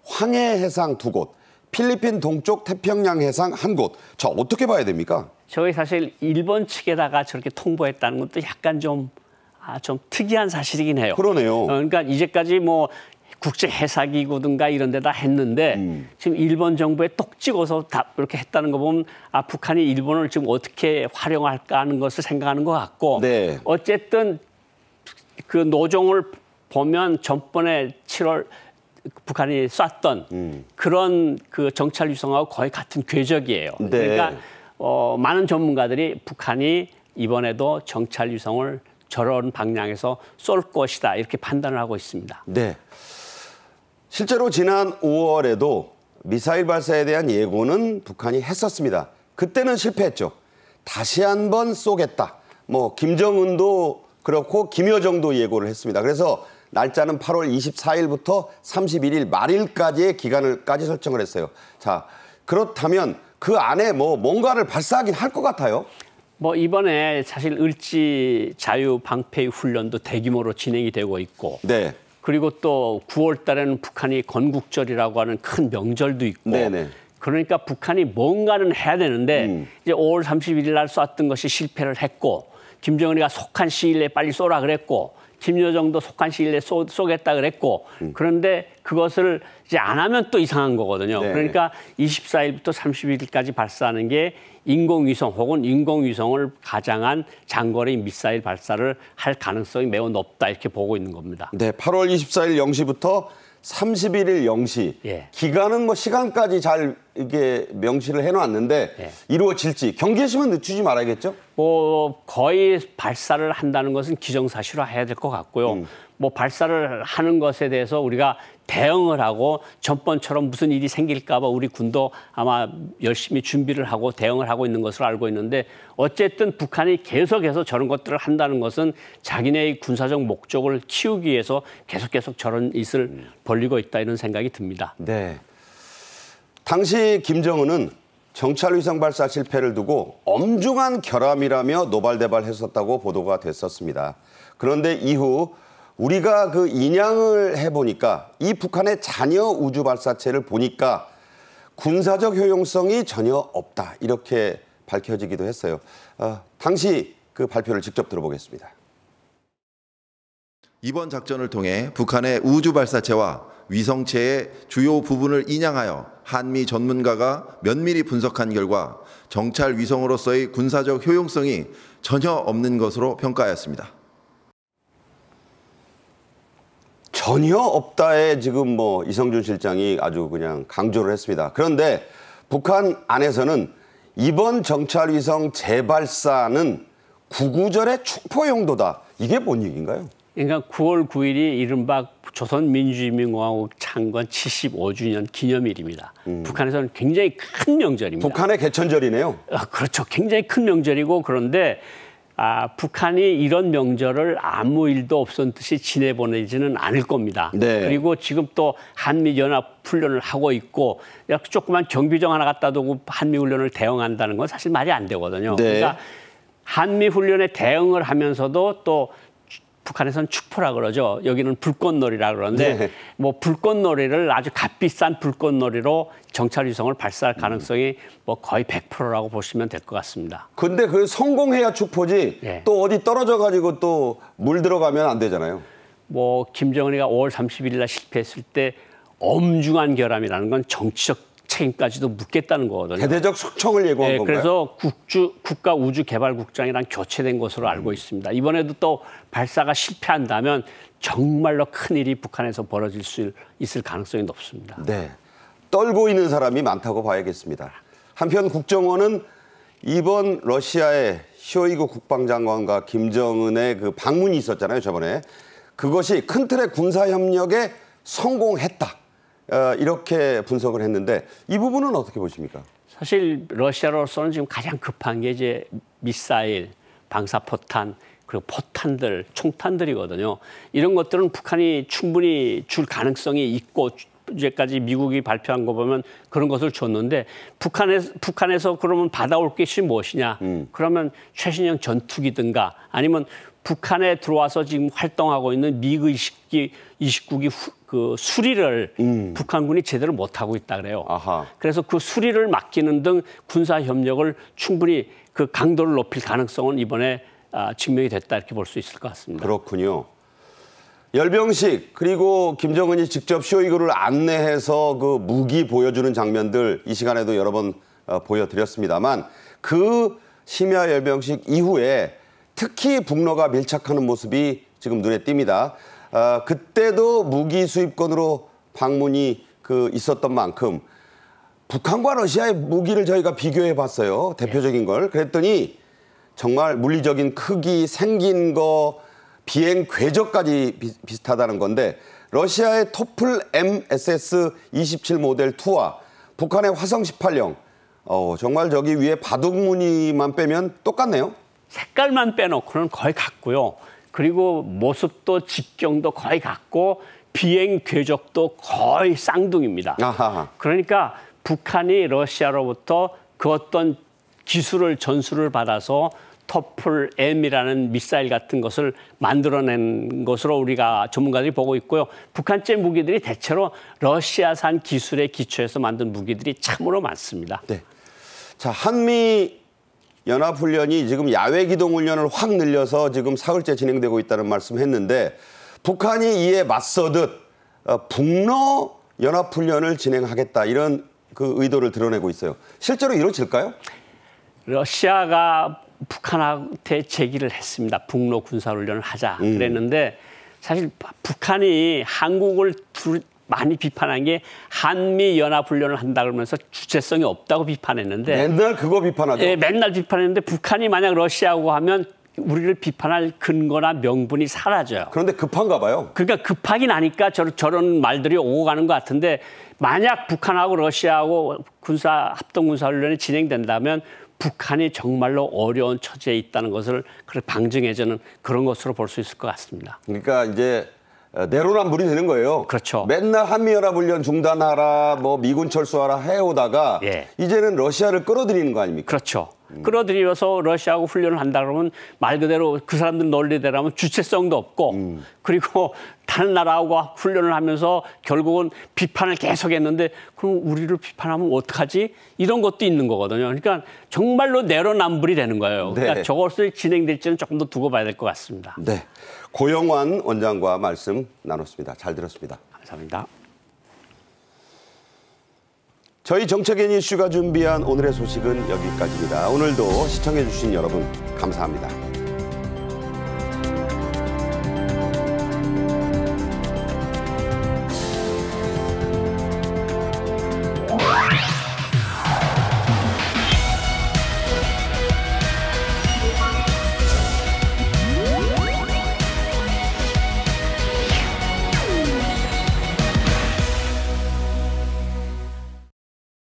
황해해상 2곳, 필리핀 동쪽 태평양 해상 1곳. 자, 어떻게 봐야 됩니까? 저희 사실 일본 측에다가 저렇게 통보했다는 것도 약간 좀 특이한 사실이긴 해요. 그러네요. 그러니까 이제까지 뭐 국제해사기구든가 이런 데다 했는데 지금 일본 정부에 똑 찍어서 다 이렇게 했다는 거 보면 북한이 일본을 지금 어떻게 활용할까 하는 것을 생각하는 것 같고 네. 어쨌든 그 노종을 보면 전번에 7월 북한이 쐈던 그런 그 정찰 위성하고 거의 같은 궤적이에요. 네. 그러니까 많은 전문가들이 북한이 이번에도 정찰 위성을 저런 방향에서 쏠 것이다 이렇게 판단을 하고 있습니다. 네. 실제로 지난 5월에도 미사일 발사에 대한 예고는 북한이 했었습니다. 그때는 실패했죠. 다시 한번 쏘겠다. 뭐 김정은도 그렇고 김여정도 예고를 했습니다. 그래서 날짜는 8월 24일부터 31일 말일까지의 기간을까지 설정을 했어요. 자, 그렇다면 그 안에 뭔가를 발사하긴 할 것 같아요. 뭐 이번에 사실 을지 자유 방패 훈련도 대규모로 진행이 되고 있고 네. 그리고 또 9월 달에는 북한이 건국절이라고 하는 큰 명절도 있고 네네. 그러니까 북한이 뭔가는 해야 되는데 이제 5월 31일 날 쐈던 것이 실패를 했고 김정은이가 속한 시일 내에 빨리 쏘라 그랬고 김여정도 속한 시일 내에 쏘겠다 그랬고 그런데 그것을 이제 안 하면 또 이상한 거거든요. 네. 그러니까 24일부터 31일까지 발사하는 게 인공위성 혹은 인공위성을 가장한 장거리 미사일 발사를 할 가능성이 매우 높다 이렇게 보고 있는 겁니다. 네, 8월 24일 0시부터 31일 0시. 예. 기간은 뭐 시간까지 잘 이게 명시를 해놨는데 예. 이루어질지 경계심은 늦추지 말아야겠죠? 뭐 거의 발사를 한다는 것은 기정사실화해야 될 것 같고요. 뭐 발사를 하는 것에 대해서 우리가 대응을 하고 전번처럼 무슨 일이 생길까 봐 우리 군도 아마 열심히 준비를 하고 대응을 하고 있는 것으로 알고 있는데 어쨌든 북한이 계속해서 저런 것들을 한다는 것은 자기네의 군사적 목적을 키우기 위해서 계속 저런 짓을 벌이고 있다 이런 생각이 듭니다. 네. 당시 김정은은 정찰 위성 발사 실패를 두고 엄중한 결함이라며 노발대발했었다고 보도가 됐었습니다. 그런데 이후 우리가 그 인양을 해보니까 이 북한의 잔여 우주 발사체를 보니까 군사적 효용성이 전혀 없다 이렇게 밝혀지기도 했어요. 당시 그 발표를 직접 들어보겠습니다. 이번 작전을 통해 북한의 우주 발사체와 위성체의 주요 부분을 인양하여 한미 전문가가 면밀히 분석한 결과 정찰 위성으로서의 군사적 효용성이 전혀 없는 것으로 평가하였습니다. 전혀 없다에 지금 뭐 이성준 실장이 아주 그냥 강조를 했습니다. 그런데 북한 안에서는 이번 정찰 위성 재발사는 구구절의 축포 용도다. 이게 뭔 얘기인가요? 그러니까 9월 9일이 이른바 조선민주주의인민공화국 창건 75주년 기념일입니다. 북한에서는 굉장히 큰 명절입니다. 북한의 개천절이네요. 그렇죠. 굉장히 큰 명절이고 그런데 북한이 이런 명절을 아무 일도 없었던 듯이 지내보내지는 않을 겁니다. 네. 그리고 지금 또 한미연합훈련을 하고 있고 조그만 경비정 하나 갖다 두고 한미훈련을 대응한다는 건 사실 말이 안 되거든요. 네. 그러니까 한미훈련에 대응을 하면서도 또 북한에서는 축포라 그러죠. 여기는 불꽃놀이라 그러는데 네. 뭐 불꽃놀이를 아주 값비싼 불꽃놀이로 정찰 위성을 발사할 가능성이 뭐 거의 100%라고 보시면 될 것 같습니다. 근데 그 성공해야 축포지 네. 또 어디 떨어져 가지고 또 물 들어가면 안 되잖아요. 뭐 김정은이가 5월 31일 날 실패했을 때 엄중한 결함이라는 건 정치적 책임까지도 묻겠다는 거거든요. 대대적 숙청을 예고한 건가요? 그래서 국가우주개발국장이랑 교체된 것으로 알고 있습니다. 이번에도 또 발사가 실패한다면 정말로 큰일이 북한에서 벌어질 수 있을 가능성이 높습니다. 네, 떨고 있는 사람이 많다고 봐야겠습니다. 한편 국정원은 이번 러시아의 쇼이구 국방장관과 김정은의 그 방문이 있었잖아요, 저번에. 그것이 큰 틀의 군사협력에 성공했다. 이렇게 분석을 했는데 이 부분은 어떻게 보십니까? 사실 러시아로서는 지금 가장 급한 게 이제 미사일, 방사포탄, 그리고 포탄들, 총탄들이거든요. 이런 것들은 북한이 충분히 줄 가능성이 있고 이제까지 미국이 발표한 거 보면 그런 것을 줬는데 북한에서 그러면 받아올 것이 무엇이냐? 그러면 최신형 전투기든가 아니면 북한에 들어와서 지금 활동하고 있는 미그 29기 그 수리를 북한군이 제대로 못하고 있다 그래요. 아하. 그래서 그 수리를 맡기는 등 군사 협력을 충분히 그 강도를 높일 가능성은 이번에 증명이 됐다 이렇게 볼 수 있을 것 같습니다. 그렇군요. 열병식 그리고 김정은이 직접 쇼이구를 안내해서 그 무기 보여주는 장면들 이 시간에도 여러 번 보여드렸습니다만 그 심야 열병식 이후에 특히 북러가 밀착하는 모습이 지금 눈에 띕니다. 그때도 무기 수입권으로 방문이 있었던 만큼 북한과 러시아의 무기를 저희가 비교해 봤어요. 대표적인 걸. 그랬더니 정말 물리적인 크기, 생긴 거, 비행 궤적까지 비슷하다는 건데 러시아의 토플 MSS-27 모델 2와 북한의 화성 18형 정말 저기 위에 바둑 무늬만 빼면 똑같네요. 색깔만 빼놓고는 거의 같고요. 그리고 모습도 직경도 거의 같고 비행 궤적도 거의 쌍둥이입니다. 아하. 그러니까 북한이 러시아로부터 그 어떤 기술을 전수를 받아서 보스토플 M이라는 미사일 같은 것을 만들어낸 것으로 우리가 전문가들이 보고 있고요. 북한제 무기들이 대체로 러시아산 기술에 기초해서 만든 무기들이 참으로 많습니다. 네. 자, 한미 연합훈련이 지금 야외 기동 훈련을 확 늘려서 지금 사흘째 진행되고 있다는 말씀했는데 북한이 이에 맞서듯 북러 연합훈련을 진행하겠다 이런 그 의도를 드러내고 있어요. 실제로 이루어질까요? 러시아가 북한한테 제기를 했습니다. 북러 군사훈련을 하자 그랬는데 사실 북한이 한국을 많이 비판한 게 한미 연합훈련을 한다 그러면서 주체성이 없다고 비판했는데 맨날 그거 비판하죠. 네, 맨날 비판했는데 북한이 만약 러시아하고 하면 우리를 비판할 근거나 명분이 사라져요. 그런데 급한가 봐요. 그러니까 급하긴 하니까 저런 말들이 오고 가는 것 같은데 만약 북한하고 러시아하고 합동군사훈련이 진행된다면 북한이 정말로 어려운 처지에 있다는 것을 방증해주는 그런 것으로 볼 수 있을 것 같습니다. 그러니까 이제 내로남불이 되는 거예요. 그렇죠. 맨날 한미연합훈련 중단하라, 뭐 미군 철수하라 해오다가 예. 이제는 러시아를 끌어들이는 거 아닙니까? 그렇죠. 끌어들여서 러시아하고 훈련을 한다 그러면 말 그대로 그 사람들 논리대로라면 주체성도 없고 그리고 다른 나라하고 훈련을 하면서 결국은 비판을 계속했는데 그럼 우리를 비판하면 어떡하지? 이런 것도 있는 거거든요. 그러니까 정말로 내로남불이 되는 거예요. 그러니까 네. 저것을 진행될지는 조금 더 두고 봐야 될 것 같습니다. 네. 고영환 원장과 말씀 나눴습니다. 잘 들었습니다. 감사합니다. 저희 정책인 이슈가 준비한 오늘의 소식은 여기까지입니다. 오늘도 시청해 주신 여러분 감사합니다.